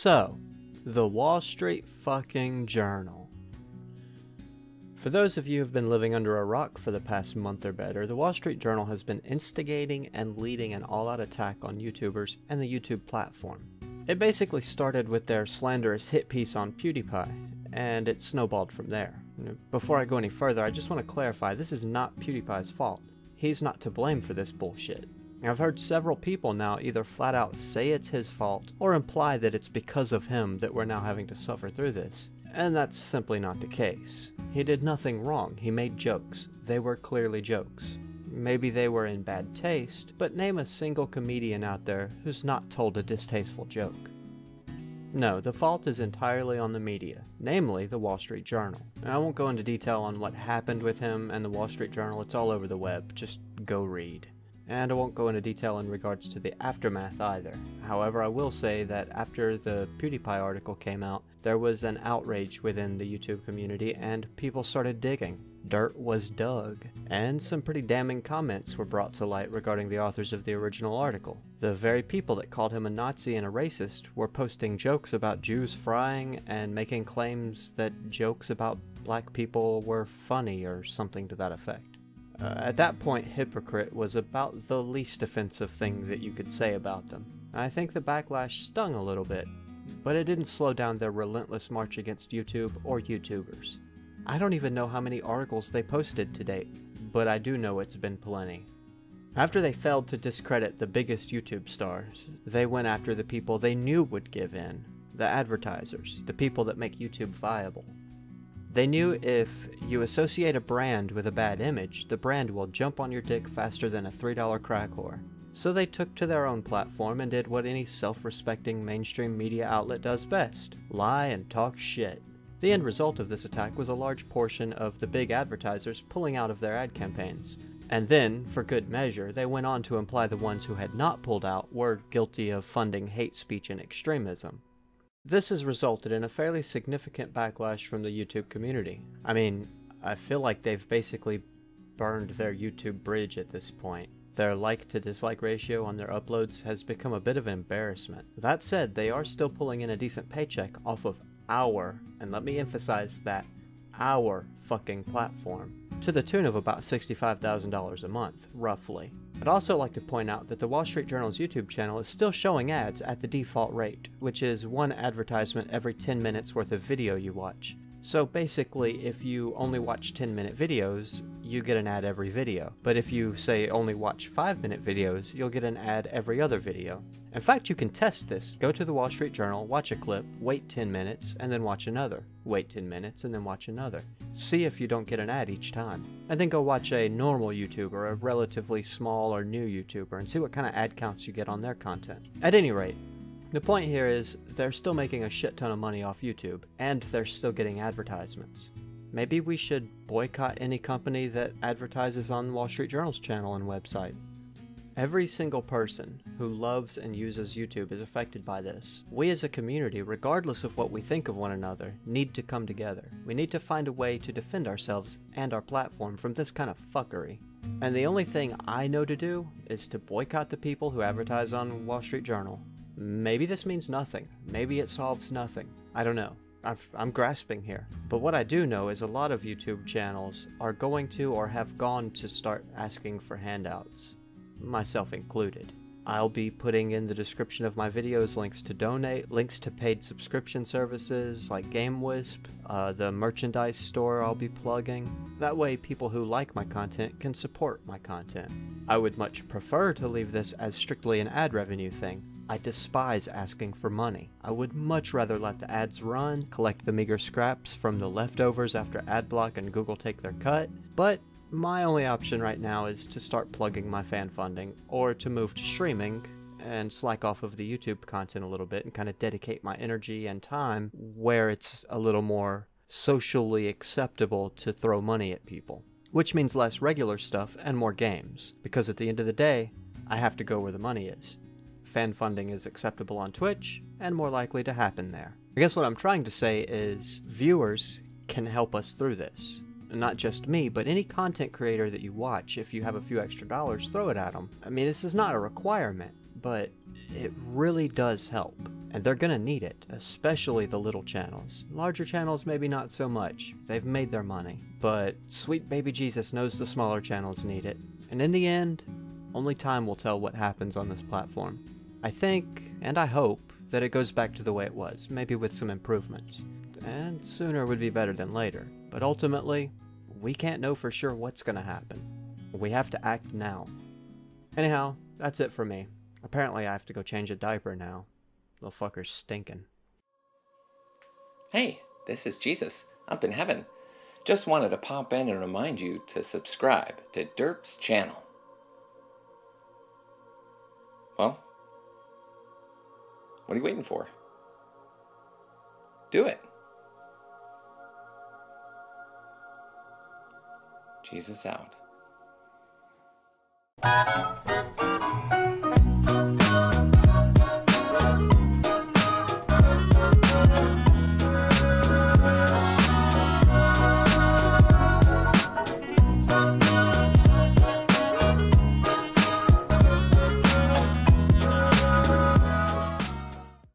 So, the Wall Street fucking Journal. For those of you who've been living under a rock for the past month or better, the Wall Street Journal has been instigating and leading an all-out attack on YouTubers and the YouTube platform. It basically started with their slanderous hit piece on PewDiePie, and it snowballed from there. Before I go any further, I just want to clarify, this is not PewDiePie's fault. He's not to blame for this bullshit. I've heard several people now either flat out say it's his fault, or imply that it's because of him that we're now having to suffer through this. And that's simply not the case. He did nothing wrong, he made jokes. They were clearly jokes. Maybe they were in bad taste, but name a single comedian out there who's not told a distasteful joke. No, the fault is entirely on the media, namely the Wall Street Journal. And I won't go into detail on what happened with him and the Wall Street Journal, it's all over the web, just go read. And I won't go into detail in regards to the aftermath either. However, I will say that after the PewDiePie article came out, there was an outrage within the YouTube community and people started digging. Dirt was dug, and some pretty damning comments were brought to light regarding the authors of the original article. The very people that called him a Nazi and a racist were posting jokes about Jews frying and making claims that jokes about black people were funny or something to that effect. At that point, hypocrite was about the least offensive thing that you could say about them. I think the backlash stung a little bit, but it didn't slow down their relentless march against YouTube or YouTubers. I don't even know how many articles they posted to date, but I do know it's been plenty. After they failed to discredit the biggest YouTube stars, they went after the people they knew would give in, the advertisers, the people that make YouTube viable. They knew if you associate a brand with a bad image, the brand will jump on your dick faster than a $3 crack whore. So they took to their own platform and did what any self-respecting mainstream media outlet does best: lie and talk shit. The end result of this attack was a large portion of the big advertisers pulling out of their ad campaigns. And then, for good measure, they went on to imply the ones who had not pulled out were guilty of funding hate speech and extremism. This has resulted in a fairly significant backlash from the YouTube community. I mean, I feel like they've basically burned their YouTube bridge at this point. Their like to dislike ratio on their uploads has become a bit of an embarrassment. That said, they are still pulling in a decent paycheck off of our, and let me emphasize that, our fucking platform, to the tune of about $65,000 a month, roughly. I'd also like to point out that the Wall Street Journal's YouTube channel is still showing ads at the default rate, which is one advertisement every 10 minutes worth of video you watch. So basically, if you only watch 10-minute videos, you get an ad every video. But if you, say, only watch 5-minute videos, you'll get an ad every other video. In fact, you can test this. Go to the Wall Street Journal, watch a clip, wait 10 minutes, and then watch another. Wait 10 minutes, and then watch another. See if you don't get an ad each time. And then go watch a normal YouTuber, a relatively small or new YouTuber, and see what kind of ad counts you get on their content. At any rate, the point here is, they're still making a shit ton of money off YouTube, and they're still getting advertisements. Maybe we should boycott any company that advertises on Wall Street Journal's channel and website. Every single person who loves and uses YouTube is affected by this. We as a community, regardless of what we think of one another, need to come together. We need to find a way to defend ourselves and our platform from this kind of fuckery. And the only thing I know to do is to boycott the people who advertise on Wall Street Journal. Maybe this means nothing. Maybe it solves nothing. I don't know. I'm grasping here. But what I do know is a lot of YouTube channels are going to or have gone to start asking for handouts. Myself included. I'll be putting in the description of my videos links to donate, links to paid subscription services like GameWisp, the merchandise store I'll be plugging. That way people who like my content can support my content. I would much prefer to leave this as strictly an ad revenue thing. I despise asking for money. I would much rather let the ads run, collect the meager scraps from the leftovers after AdBlock and Google take their cut, but my only option right now is to start plugging my fan funding, or to move to streaming and slack off of the YouTube content a little bit and kind of dedicate my energy and time where it's a little more socially acceptable to throw money at people. Which means less regular stuff and more games, because at the end of the day, I have to go where the money is. Fan funding is acceptable on Twitch, and more likely to happen there. I guess what I'm trying to say is, viewers can help us through this. Not just me, but any content creator that you watch. If you have a few extra dollars, throw it at them. I mean, this is not a requirement, but it really does help. And they're gonna need it, especially the little channels. Larger channels maybe not so much, they've made their money. But sweet baby Jesus knows the smaller channels need it. And in the end, only time will tell what happens on this platform. I think, and I hope, that it goes back to the way it was, maybe with some improvements. And sooner would be better than later. But ultimately, we can't know for sure what's gonna happen. We have to act now. Anyhow, that's it for me. Apparently I have to go change a diaper now. Little fucker's stinking. Hey, this is Jesus, up in heaven. Just wanted to pop in and remind you to subscribe to Derp's channel. Well, what are you waiting for? Do it. Jesus out.